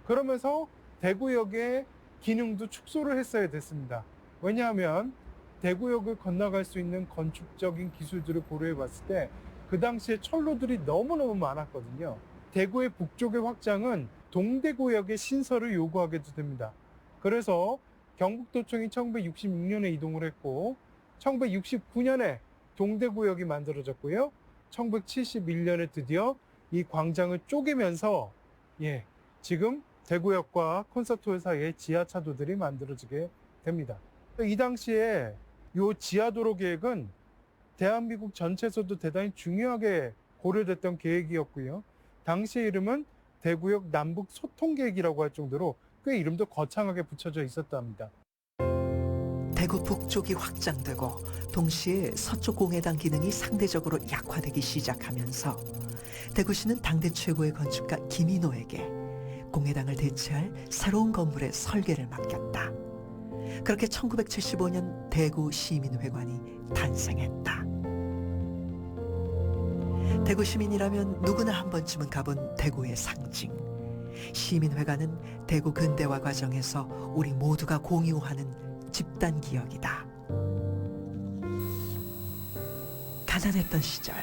그러면서 대구역의 기능도 축소를 했어야 됐습니다. 왜냐하면 대구역을 건너갈 수 있는 건축적인 기술들을 고려해 봤을 때 그 당시에 철로들이 너무너무 많았거든요. 대구의 북쪽의 확장은 동대구역의 신설을 요구하게도 됩니다. 그래서 경북도청이 1966년에 이동을 했고 1969년에 동대구역이 만들어졌고요. 1971년에 드디어 이 광장을 쪼개면서 지금 대구역과 콘서트홀 사이에 지하차도들이 만들어지게 됩니다. 이 당시에 이 지하도로 계획은 대한민국 전체에서도 대단히 중요하게 고려됐던 계획이었고요. 당시의 이름은 대구역 남북 소통계획이라고 할 정도로 꽤 이름도 거창하게 붙여져 있었답니다. 대구 북쪽이 확장되고 동시에 서쪽 공회당 기능이 상대적으로 약화되기 시작하면서 대구시는 당대 최고의 건축가 김인호에게 공회당을 대체할 새로운 건물의 설계를 맡겼다. 그렇게 1975년 대구 시민회관이 탄생했다. 대구 시민이라면 누구나 한 번쯤은 가본 대구의 상징. 시민회관은 대구 근대화 과정에서 우리 모두가 공유하는 집단 기억이다. 가난했던 시절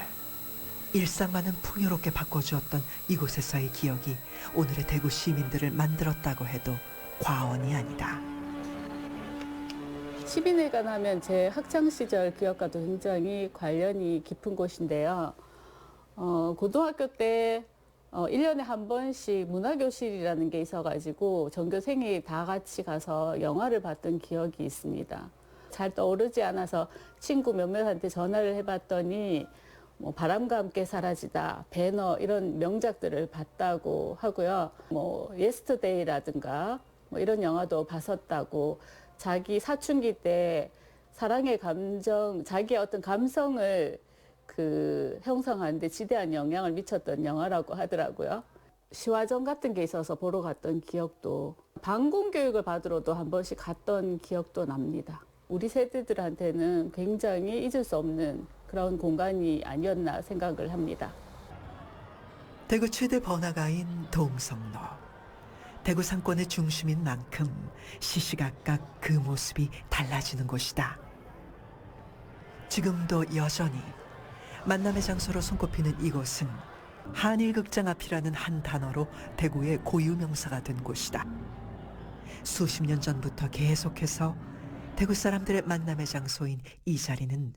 일상만은 풍요롭게 바꿔주었던 이곳에서의 기억이 오늘의 대구 시민들을 만들었다고 해도 과언이 아니다. 시민회관 하면 제 학창시절 기억과도 굉장히 관련이 깊은 곳인데요. 고등학교 때 1년에 한 번씩 문화교실이라는 게 있어가지고 전교생이 다 같이 가서 영화를 봤던 기억이 있습니다. 잘 떠오르지 않아서 친구 몇몇한테 전화를 해봤더니 뭐 바람과 함께 사라지다, 배너 이런 명작들을 봤다고 하고요. 뭐 예스터데이라든가 뭐 이런 영화도 봤었다고, 자기 사춘기 때 사랑의 감정, 자기의 어떤 감성을 형성하는데 지대한 영향을 미쳤던 영화라고 하더라고요. 시화전 같은 게 있어서 보러 갔던 기억도, 방공교육을 받으러도 한 번씩 갔던 기억도 납니다. 우리 세대들한테는 굉장히 잊을 수 없는 그런 공간이 아니었나 생각을 합니다. 대구 최대 번화가인 동성로. 대구 상권의 중심인 만큼 시시각각 그 모습이 달라지는 곳이다. 지금도 여전히 만남의 장소로 손꼽히는 이곳은 한일극장 앞이라는 한 단어로 대구의 고유 명사가 된 곳이다. 수십 년 전부터 계속해서 대구 사람들의 만남의 장소인 이 자리는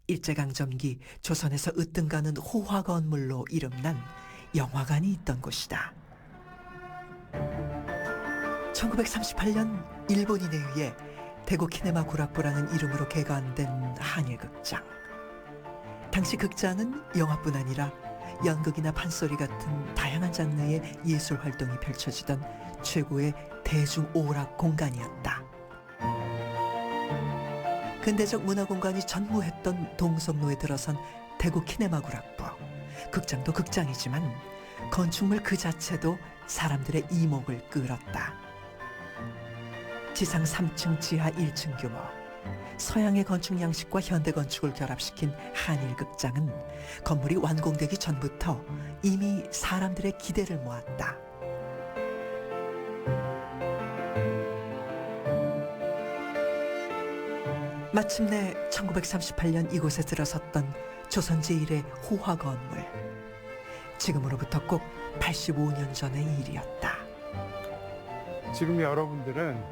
일제강점기 조선에서 으뜸가는 호화 건물로 이름난 영화관이 있던 곳이다. 1938년 일본인에 의해 대구 키네마 구락부라는 이름으로 개관된 한일극장. 당시 극장은 영화뿐 아니라 연극이나 판소리 같은 다양한 장르의 예술 활동이 펼쳐지던 최고의 대중 오락 공간이었다. 근대적 문화 공간이 전무했던 동성로에 들어선 대구 키네마 구락부. 극장도 극장이지만 건축물 그 자체도 사람들의 이목을 끌었다. 지상 3층, 지하 1층 규모. 서양의 건축 양식과 현대 건축을 결합시킨 한일극장은 건물이 완공되기 전부터 이미 사람들의 기대를 모았다. 마침내 1938년 이곳에 들어섰던 조선 제1의 호화 건물. 지금으로부터 꼭 85년 전의 일이었다. 지금 여러분들은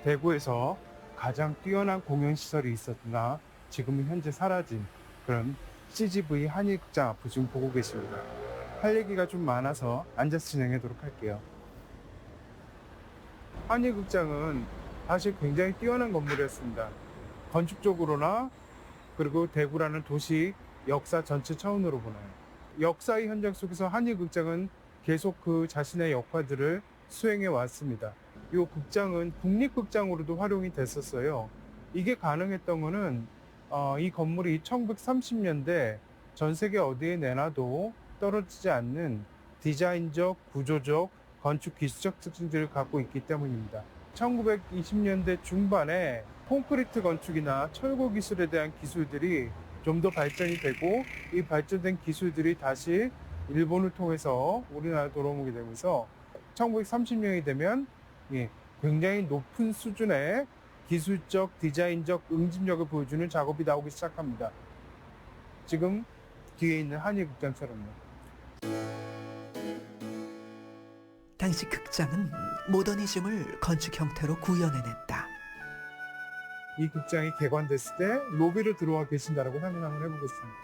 대구에서 가장 뛰어난 공연시설이 있었으나 지금은 현재 사라진 그런 CGV 한일극장 앞을 지금 보고 계십니다. 할 얘기가 좀 많아서 앉아서 진행하도록 할게요. 한일극장은 사실 굉장히 뛰어난 건물이었습니다. 건축적으로나 그리고 대구라는 도시 역사 전체 차원으로 보나요. 역사의 현장 속에서 한일극장은 계속 그 자신의 역할들을 수행해 왔습니다. 이 극장은 국립극장으로도 활용이 됐었어요. 이게 가능했던 거는 이 건물이 1930년대 전 세계 어디에 내놔도 떨어지지 않는 디자인적, 구조적, 건축 기술적 특징들을 갖고 있기 때문입니다. 1920년대 중반에 콘크리트 건축이나 철거 기술에 대한 기술들이 좀 더 발전이 되고 이 발전된 기술들이 다시 일본을 통해서 우리나라에 돌아오게 되면서 1930년이 되면 굉장히 높은 수준의 기술적, 디자인적 응집력을 보여주는 작업이 나오기 시작합니다. 지금 뒤에 있는 한일극장처럼요. 당시 극장은 모더니즘을 건축 형태로 구현해냈다. 이 극장이 개관됐을 때 로비로 들어와 계신다라고 상상을 해보겠습니다.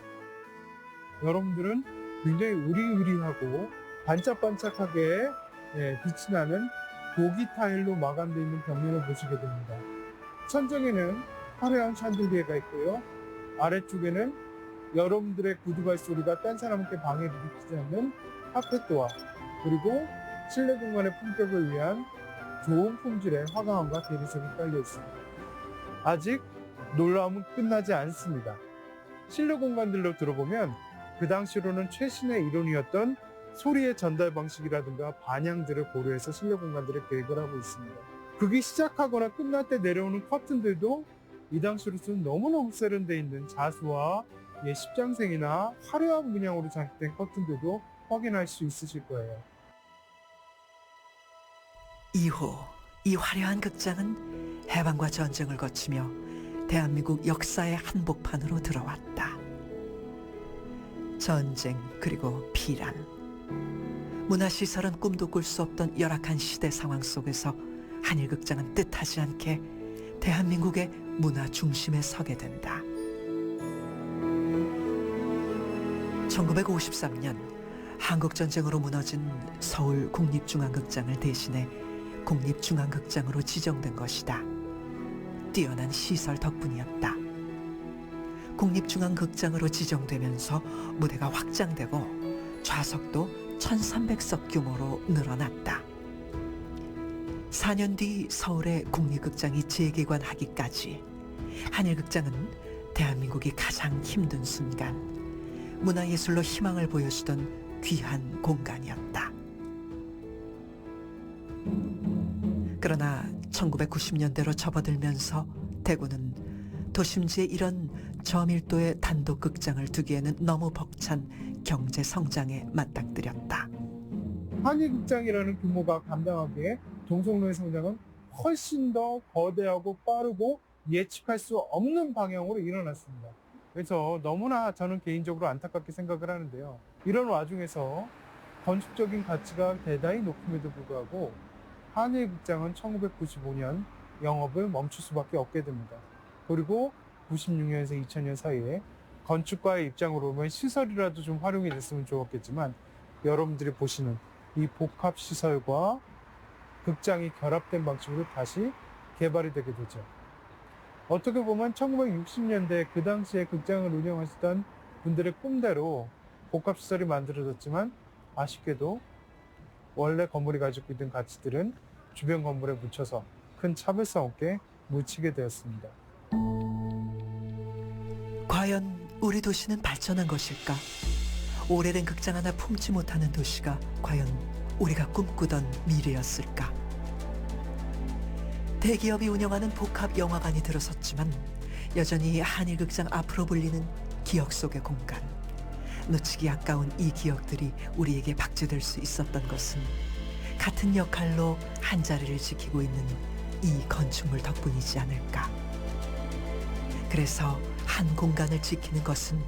여러분들은 굉장히 으리으리하고 반짝반짝하게 빛이 나는 도기 타일로 마감되어 있는 벽면을 보시게 됩니다. 천정에는 화려한 샹들리에가 있고요. 아래쪽에는 여러분들의 구두 발소리가 딴 사람한테 방해를 일으키지 않는 카펫도어, 그리고 실내 공간의 품격을 위한 좋은 품질의 화강암과 대리석이 깔려 있습니다. 아직 놀라움은 끝나지 않습니다. 실내 공간들로 들어보면 그 당시로는 최신의 이론이었던 소리의 전달 방식이라든가 반향들을 고려해서 실내 공간들을 계획을 하고 있습니다. 극이 시작하거나 끝날 때 내려오는 커튼들도 이 당시로서는 너무너무 세련되어 있는 자수와 십장생이나 화려한 문양으로 장식된 커튼들도 확인할 수 있으실 거예요. 이후 이 화려한 극장은 해방과 전쟁을 거치며 대한민국 역사의 한복판으로 들어왔다. 전쟁 그리고 피란. 문화시설은 꿈도 꿀 수 없던 열악한 시대 상황 속에서 한일극장은 뜻하지 않게 대한민국의 문화 중심에 서게 된다. 1953년 한국전쟁으로 무너진 서울 국립중앙극장을 대신해 국립중앙극장으로 지정된 것이다. 뛰어난 시설 덕분이었다. 국립중앙극장으로 지정되면서 무대가 확장되고 좌석도 1300석 규모로 늘어났다. 4년 뒤 서울의 국립극장이 재개관하기까지 한일극장은 대한민국이 가장 힘든 순간 문화예술로 희망을 보여주던 귀한 공간이었다. 그러나 1990년대로 접어들면서 대구는 도심지의 이런 저밀도의 단독 극장을 두기에는 너무 벅찬 경제 성장에 맞닥뜨렸다. 한일극장이라는 규모가 감당하기에 동성로의 성장은 훨씬 더 거대하고 빠르고 예측할 수 없는 방향으로 일어났습니다. 그래서 너무나 저는 개인적으로 안타깝게 생각을 하는데요. 이런 와중에서 건축적인 가치가 대단히 높음에도 불구하고 한일극장은 1995년 영업을 멈출 수밖에 없게 됩니다. 그리고 96년에서 2000년 사이에 건축가의 입장으로 보면 시설이라도 좀 활용이 됐으면 좋았겠지만 여러분들이 보시는 이 복합시설과 극장이 결합된 방식으로 다시 개발이 되게 되죠. 어떻게 보면 1960년대 그 당시에 극장을 운영하시던 분들의 꿈대로 복합시설이 만들어졌지만 아쉽게도 원래 건물이 가지고 있는 가치들은 주변 건물에 묻혀서 큰 차별성 없게 묻히게 되었습니다. 과연 우리 도시는 발전한 것일까? 오래된 극장 하나 품지 못하는 도시가 과연 우리가 꿈꾸던 미래였을까? 대기업이 운영하는 복합 영화관이 들어섰지만 여전히 한일극장 앞으로 불리는 기억 속의 공간. 놓치기 아까운 이 기억들이 우리에게 박제될 수 있었던 것은 같은 역할로 한 자리를 지키고 있는 이 건축물 덕분이지 않을까. 그래서 한 공간을 지키는 것은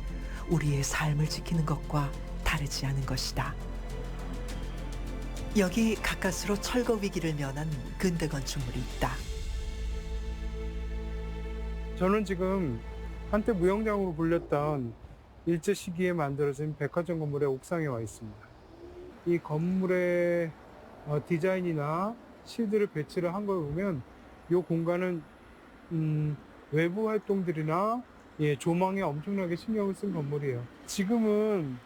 우리의 삶을 지키는 것과 다르지 않은 것이다. 여기 가까스로 철거 위기를 면한 근대 건축물이 있다. 저는 지금 한때 무영장으로 불렸던 일제 시기에 만들어진 백화점 건물의 옥상에 와 있습니다. 이 건물의 디자인이나 실들을 배치를 한 걸 보면 이 공간은 외부 활동들이나 조망에 엄청나게 신경을 쓴 건물이에요. 지금은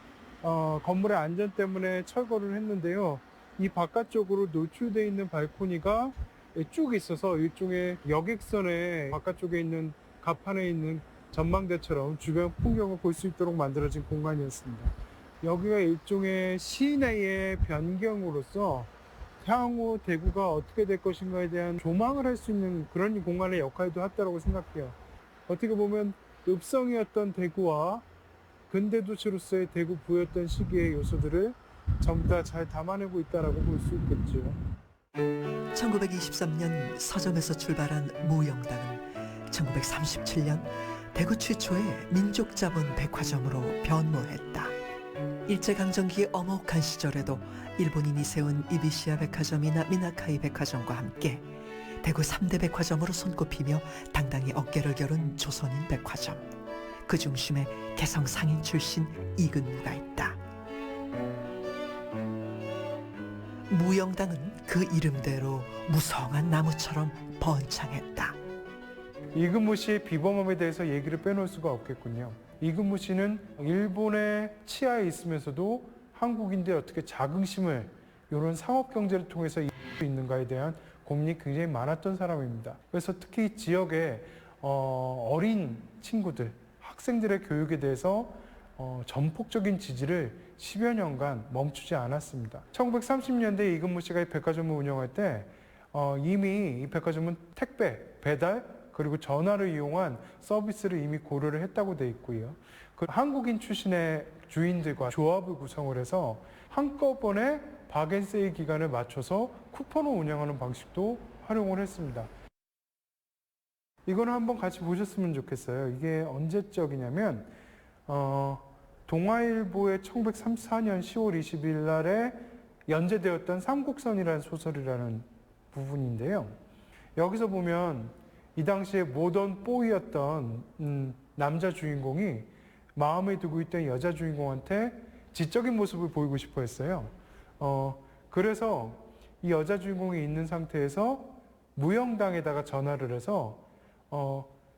건물의 안전 때문에 철거를 했는데요. 이 바깥쪽으로 노출되어 있는 발코니가 쭉 있어서 일종의 여객선의 바깥쪽에 있는 갑판에 있는 전망대처럼 주변 풍경을 볼 수 있도록 만들어진 공간이었습니다. 여기가 일종의 시내의 변경으로서 향후 대구가 어떻게 될 것인가에 대한 조망을 할 수 있는 그런 공간의 역할도 했다고 생각해요. 어떻게 보면 읍성이었던 대구와 근대도시로서의 대구 부였던 시기의 요소들을 전부 다 잘 담아내고 있다고 볼 수 있겠죠. 1923년 서점에서 출발한 무영당은 1937년 대구 최초의 민족자본 백화점으로 변모했다. 일제강점기의 엄혹한 시절에도 일본인이 세운 이비시아 백화점이나 미나카이 백화점과 함께 대구 3대 백화점으로 손꼽히며 당당히 어깨를 겨룬 조선인 백화점. 그 중심에 개성 상인 출신 이근무가 있다. 무영당은 그 이름대로 무성한 나무처럼 번창했다. 이근무 씨의 비범함에 대해서 얘기를 빼놓을 수가 없겠군요. 이근무 씨는 일본의 치하에 있으면서도 한국인들이 어떻게 자긍심을 이런 상업 경제를 통해서 이룰 수 있는가에 대한 고민이 굉장히 많았던 사람입니다. 그래서 특히 지역의 어린 친구들, 학생들의 교육에 대해서 전폭적인 지지를 10여 년간 멈추지 않았습니다. 1930년대 이근무 씨가 이 백화점을 운영할 때 이미 이 백화점은 택배, 배달, 그리고 전화를 이용한 서비스를 이미 고려를 했다고 돼 있고요. 그 한국인 출신의 주인들과 조합을 구성을 해서 한꺼번에 박앤세일 기간을 맞춰서 쿠폰을 운영하는 방식도 활용을 했습니다. 이거는 한번 같이 보셨으면 좋겠어요. 이게 언제적이냐면 동아일보의 1934년 10월 20일 날에 연재되었던 삼국선이라는 소설이라는 부분인데요. 여기서 보면 이 당시에 모던 보이였던 남자 주인공이 마음에 두고 있던 여자 주인공한테 지적인 모습을 보이고 싶어 했어요. 그래서 이 여자 주인공이 있는 상태에서 무영당에다가 전화를 해서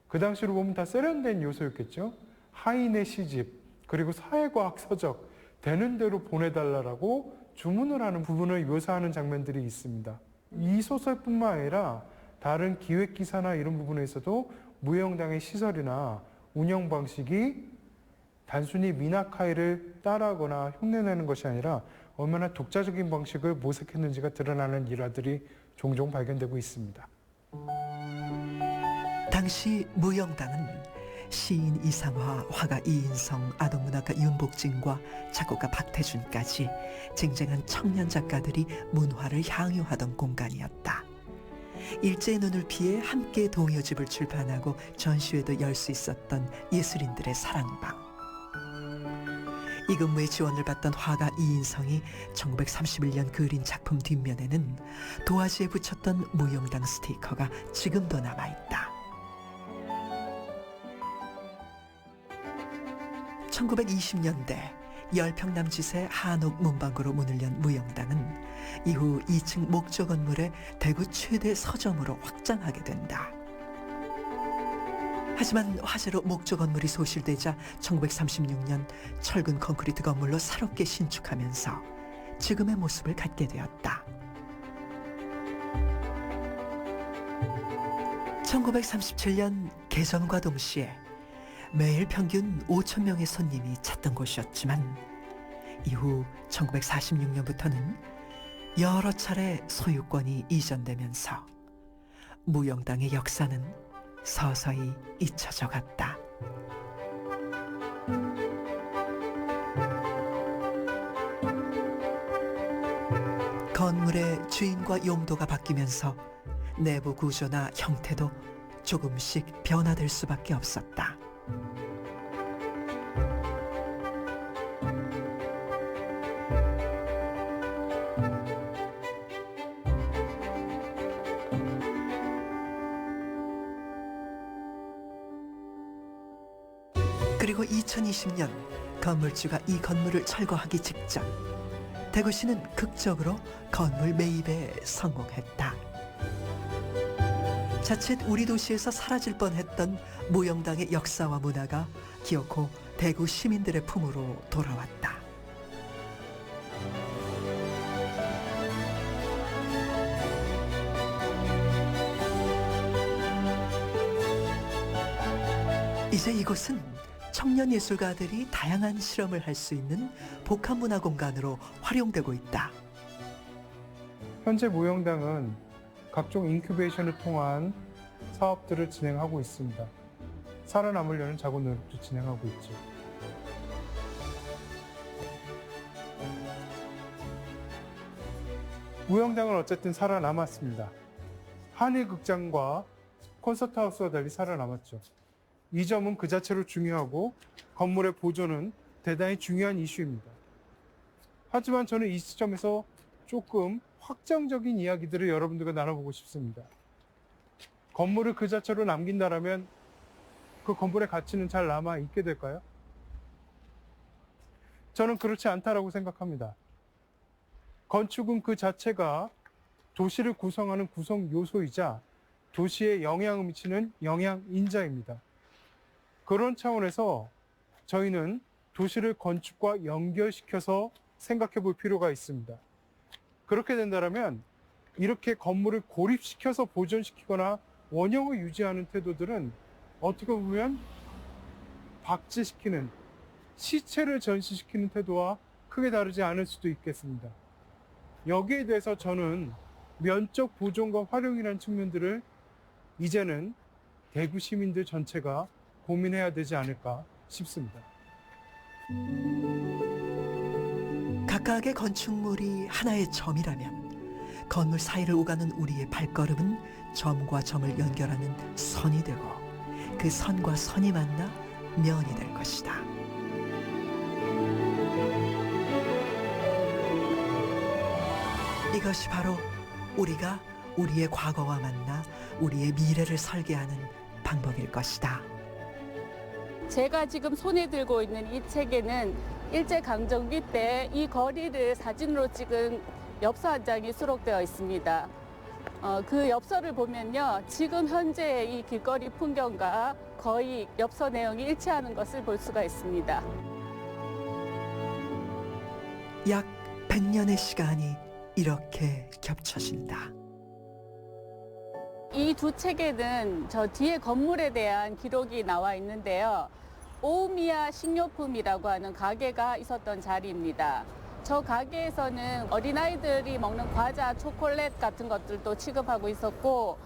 그 당시로 보면 다 세련된 요소였겠죠. 하인의 시집, 그리고 사회과학 서적, 되는 대로 보내달라고 주문을 하는 부분을 묘사하는 장면들이 있습니다. 이 소설뿐만 아니라 다른 기획기사나 이런 부분에서도 무영당의 시설이나 운영 방식이 단순히 미나카이를 따라하거나 흉내내는 것이 아니라 얼마나 독자적인 방식을 모색했는지가 드러나는 일화들이 종종 발견되고 있습니다. 당시 무영당은 시인 이상화, 화가 이인성, 아동문학가 윤복진과 작곡가 박태준까지 쟁쟁한 청년 작가들이 문화를 향유하던 공간이었다. 일제의 눈을 피해 함께 동요집을 출판하고 전시회도 열 수 있었던 예술인들의 사랑방. 이 근무에 지원을 받던 화가 이인성이 1931년 그린 작품 뒷면에는 도화지에 붙였던 무용당 스티커가 지금도 남아있다. 1920년대 10평 남짓의 한옥 문방구로 문을 연 무용당은 이후 2층 목조 건물의 대구 최대 서점으로 확장하게 된다. 하지만 화재로 목조 건물이 소실되자 1936년 철근 콘크리트 건물로 새롭게 신축하면서 지금의 모습을 갖게 되었다. 1937년 개점과 동시에 매일 평균 5천 명의 손님이 찾던 곳이었지만 이후 1946년부터는 여러 차례 소유권이 이전되면서 무용당의 역사는 서서히 잊혀져 갔다. 건물의 주인과 용도가 바뀌면서 내부 구조나 형태도 조금씩 변화될 수밖에 없었다. 그리고 2020년 건물주가 이 건물을 철거하기 직전 대구시는 극적으로 건물 매입에 성공했다. 자칫 우리 도시에서 사라질 뻔했던 무용당의 역사와 문화가 기어코 대구 시민들의 품으로 돌아왔다. 이제 이곳은 청년 예술가들이 다양한 실험을 할 수 있는 복합문화 공간으로 활용되고 있다. 현재 무용당은 각종 인큐베이션을 통한 사업들을 진행하고 있습니다. 살아남으려는 자구 노력도 진행하고 있죠. 무용당은 어쨌든 살아남았습니다. 한일극장과 콘서트하우스와 달리 살아남았죠. 이 점은 그 자체로 중요하고 건물의 보존은 대단히 중요한 이슈입니다. 하지만 저는 이 시점에서 조금 확정적인 이야기들을 여러분들과 나눠보고 싶습니다. 건물을 그 자체로 남긴다라면 그 건물의 가치는 잘 남아 있게 될까요? 저는 그렇지 않다라고 생각합니다. 건축은 그 자체가 도시를 구성하는 구성 요소이자 도시에 영향을 미치는 영향인자입니다. 그런 차원에서 저희는 도시를 건축과 연결시켜서 생각해 볼 필요가 있습니다. 그렇게 된다면 이렇게 건물을 고립시켜서 보존시키거나 원형을 유지하는 태도들은 어떻게 보면 박제시키는, 시체를 전시시키는 태도와 크게 다르지 않을 수도 있겠습니다. 여기에 대해서 저는 면적 보존과 활용이라는 측면들을 이제는 대구 시민들 전체가 고민해야 되지 않을까 싶습니다. 각각의 건축물이 하나의 점이라면 건물 사이를 오가는 우리의 발걸음은 점과 점을 연결하는 선이 되고 그 선과 선이 만나 면이 될 것이다. 이것이 바로 우리가 우리의 과거와 만나 우리의 미래를 설계하는 방법일 것이다. 제가 지금 손에 들고 있는 이 책에는 일제강점기 때 이 거리를 사진으로 찍은 엽서 한 장이 수록되어 있습니다. 그 엽서를 보면요, 지금 현재 이 길거리 풍경과 거의 엽서 내용이 일치하는 것을 볼 수가 있습니다. 약 100년의 시간이 이렇게 겹쳐진다. 이 두 책에는 저 뒤에 건물에 대한 기록이 나와 있는데요. 오미야 식료품이라고 하는 가게가 있었던 자리입니다. 저 가게에서는 어린아이들이 먹는 과자, 초콜릿 같은 것들도 취급하고 있었고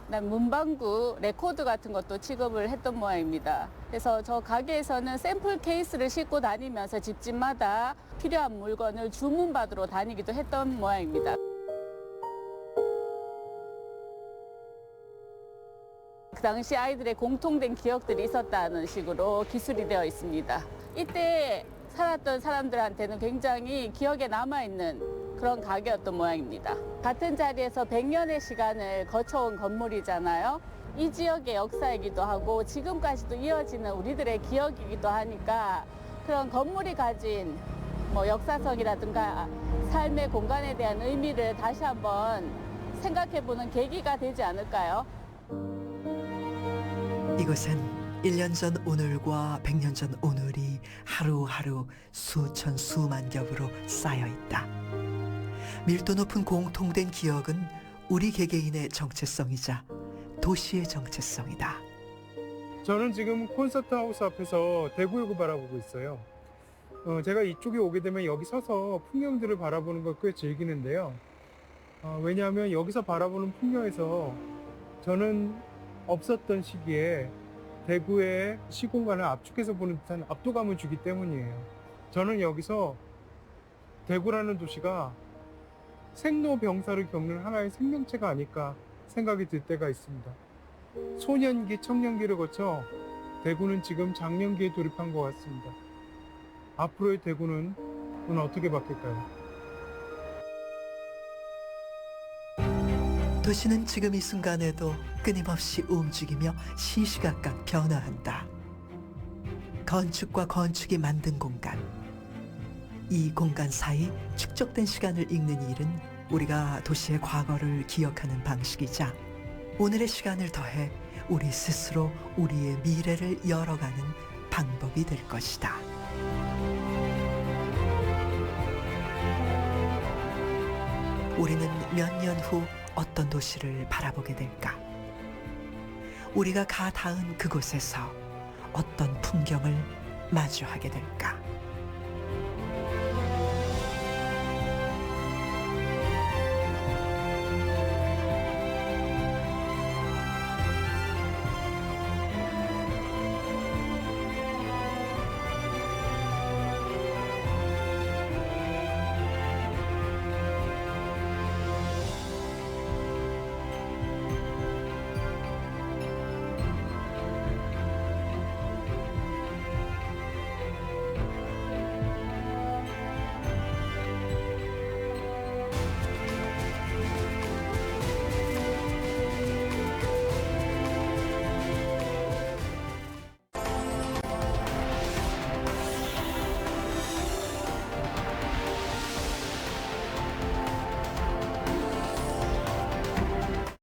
그다음 문방구, 레코드 같은 것도 취급을 했던 모양입니다. 그래서 저 가게에서는 샘플 케이스를 싣고 다니면서 집집마다 필요한 물건을 주문받으러 다니기도 했던 모양입니다. 그 당시 아이들의 공통된 기억들이 있었다는 식으로 기술이 되어 있습니다. 이때 살았던 사람들한테는 굉장히 기억에 남아있는 그런 가게였던 모양입니다. 같은 자리에서 100년의 시간을 거쳐온 건물이잖아요. 이 지역의 역사이기도 하고 지금까지도 이어지는 우리들의 기억이기도 하니까 그런 건물이 가진 역사성이라든가 삶의 공간에 대한 의미를 다시 한번 생각해보는 계기가 되지 않을까요? 이곳엔 1년 전 오늘과 100년 전 오늘이 하루하루 수천 수만 겹으로 쌓여 있다. 밀도 높은 공통된 기억은 우리 개개인의 정체성이자 도시의 정체성이다. 저는 지금 콘서트 하우스 앞에서 대구역을 바라보고 있어요. 제가 이쪽에 오게 되면 여기 서서 풍경들을 바라보는 걸 꽤 즐기는데요. 왜냐하면 여기서 바라보는 풍경에서 저는 없었던 시기에 대구의 시공간을 압축해서 보는 듯한 압도감을 주기 때문이에요. 저는 여기서 대구라는 도시가 생로병사를 겪는 하나의 생명체가 아닐까 생각이 들 때가 있습니다. 소년기, 청년기를 거쳐 대구는 지금 장년기에 돌입한 것 같습니다. 앞으로의 대구는 어떻게 바뀔까요? 도시는 지금 이 순간에도 끊임없이 움직이며 시시각각 변화한다. 건축과 건축이 만든 공간. 이 공간 사이 축적된 시간을 읽는 일은 우리가 도시의 과거를 기억하는 방식이자 오늘의 시간을 더해 우리 스스로 우리의 미래를 열어가는 방법이 될 것이다. 우리는 몇 년 후 어떤 도시를 바라보게 될까? 우리가 가 닿은 그곳에서 어떤 풍경을 마주하게 될까?